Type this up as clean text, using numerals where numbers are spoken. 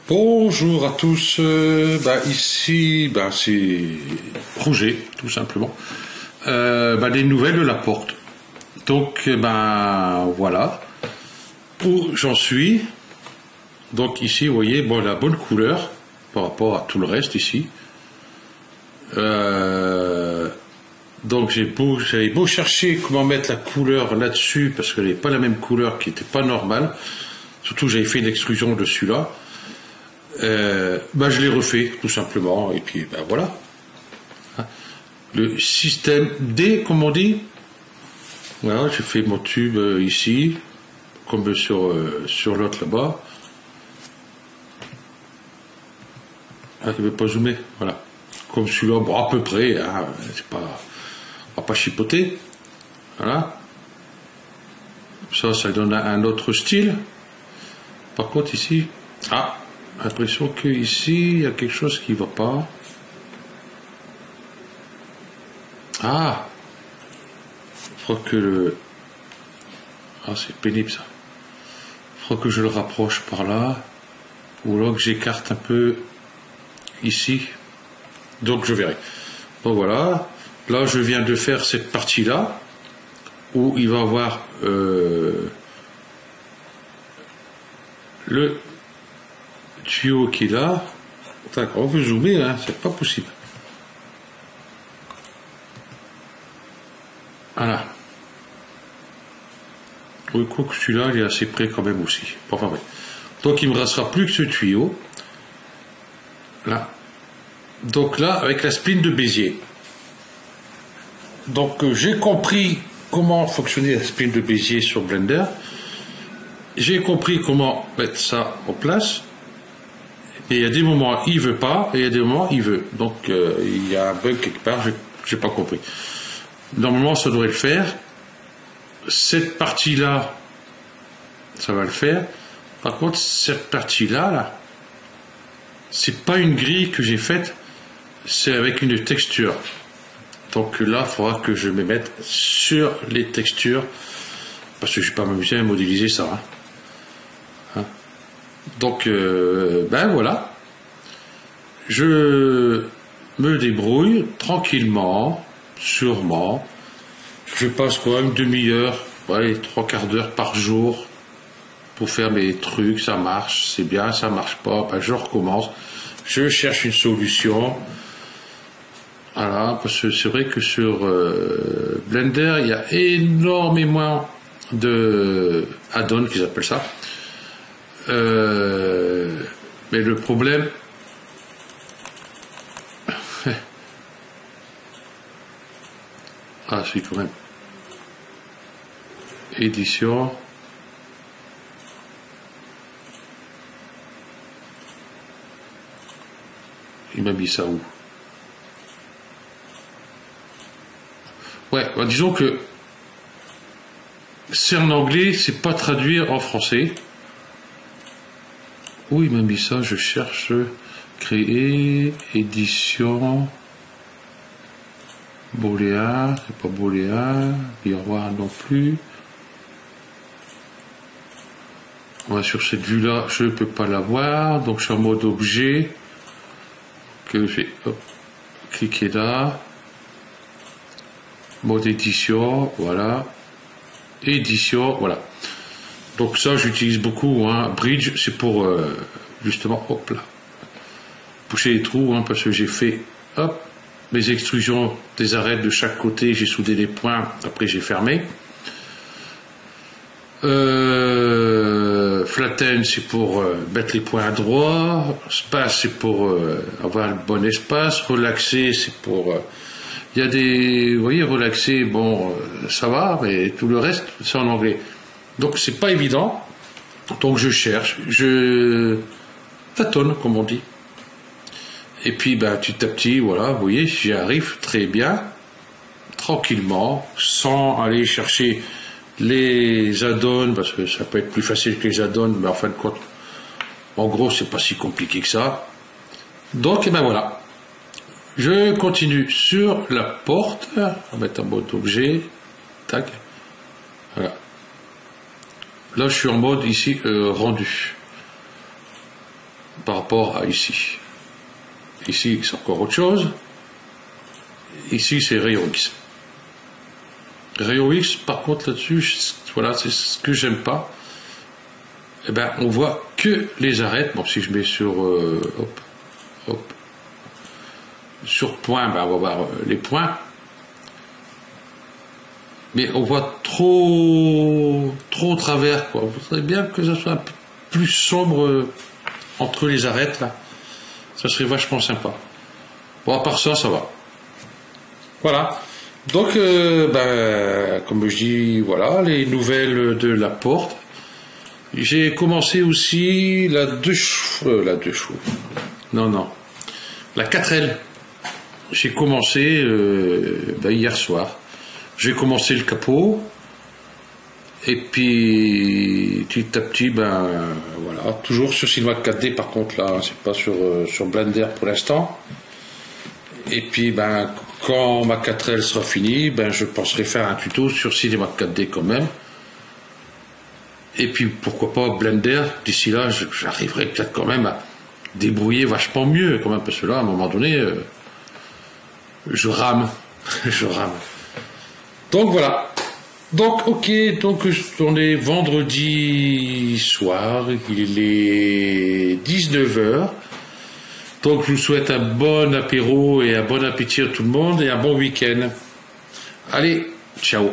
Bonjour à tous, ici c'est Roger tout simplement. Les nouvelles de la porte. Donc voilà où j'en suis. Donc ici vous voyez la bonne couleur par rapport à tout le reste ici. Donc j'avais beau chercher comment mettre la couleur là-dessus parce qu'elle n'est pas la même couleur, qui n'était pas normale. Surtout j'avais fait une extrusion dessus là. Je l'ai refait tout simplement et puis voilà. Le système D comme on dit. Voilà, j'ai fait mon tube ici comme sur l'autre là-bas. Ah, il ne veut pas zoomer, voilà. Comme celui-là, à peu près, hein, c'est pas, on va pas chipoter. Voilà. Ça donne un autre style. Par contre ici, l'impression que ici il y a quelque chose qui va pas. Je crois que c'est pénible ça. Je crois que je le rapproche par là, ou là que j'écarte un peu ici. Donc je verrai. Donc voilà. Là je viens de faire cette partie là, où il va avoir le tuyau qui est là. On veut zoomer, hein, c'est pas possible. Voilà. Oui, quoi que celui-là, il est assez près quand même aussi. Enfin, oui. Donc il ne me restera plus que ce tuyau. Là. Donc là, avec la spline de Bézier. Donc j'ai compris comment fonctionnait la spline de Bézier sur Blender. J'ai compris comment mettre ça en place. Et il y a des moments il veut pas, et il y a des moments il veut. Donc il y a un bug quelque part, j'ai pas compris. Normalement ça devrait le faire. Cette partie-là, ça va le faire. Par contre, cette partie-là, c'est pas une grille que j'ai faite, c'est avec une texture. Donc là, il faudra que je me mette sur les textures, parce que je ne vais pas m'amuser à modéliser ça. Donc, voilà. Je me débrouille tranquillement, sûrement. Je passe quand même demi-heure, trois quarts d'heure par jour pour faire mes trucs. Ça marche, c'est bien, ça marche pas, je recommence. Je cherche une solution. Voilà, parce que c'est vrai que sur Blender, il y a énormément de add-ons qu'ils appellent ça. Mais le problème, c'est quand même édition. Il m'a mis ça où? Disons que c'est en anglais, c'est pas traduit en français. Où il m'a mis ça? Je cherche créer édition booléen, c'est pas booléen, miroir non plus. Sur cette vue là, je ne peux pas la voir, donc je suis en mode objet. Que je vais cliquer là. Mode édition, voilà. Édition, voilà. Donc ça, j'utilise beaucoup. Bridge, c'est pour justement, pousser les trous, parce que j'ai fait, mes extrusions des arêtes de chaque côté, j'ai soudé les points, après j'ai fermé. Flatten, c'est pour mettre les points à droit. Space, c'est pour avoir le bon espace. Relaxer, c'est pour... il y a des... Vous voyez, relaxer, ça va, mais tout le reste, c'est en anglais. Donc, c'est pas évident. Donc, je cherche. Je tâtonne, comme on dit. Et puis, petit à petit, voilà, vous voyez, j'y arrive très bien. Tranquillement, sans aller chercher les add-ons, parce que ça peut être plus facile que les add-ons, mais en fin de compte, en gros, c'est pas si compliqué que ça. Donc, voilà. Je continue sur la porte. On va mettre en mode objet. Tac. Voilà. Là, je suis en mode ici rendu. par rapport à ici. Ici, c'est encore autre chose. Ici, c'est rayon X. Rayon X, par contre, là-dessus, voilà, c'est ce que j'aime pas. Eh ben, on voit que les arêtes. Bon, si je mets sur, hop, hop, sur point, ben, on va voir les points. Mais on voit trop au travers, quoi. Vous voudrait bien que ça soit un peu plus sombre entre les arêtes, là. Ça serait vachement sympa. Bon, à part ça, ça va. Voilà. Donc, ben, comme je dis, voilà, les nouvelles de la porte. J'ai commencé aussi la 2 chevaux. Non. La 4L. J'ai commencé ben, hier soir. J'ai commencé le capot. Et puis, petit à petit, ben, voilà. Toujours sur Cinemax 4D, par contre, là, c'est pas sur Blender pour l'instant. Et puis, ben, quand ma 4L sera finie, ben, je penserai faire un tuto sur Cinemax 4D quand même. Et puis, pourquoi pas Blender, d'ici là, j'arriverai peut-être quand même à débrouiller vachement mieux, quand même, parce que là, à un moment donné, je rame. Je rame. Donc, voilà. Donc, ok, donc, on est vendredi soir, il est 19h. Donc, je vous souhaite un bon apéro et un bon appétit à tout le monde et un bon week-end. Allez, ciao.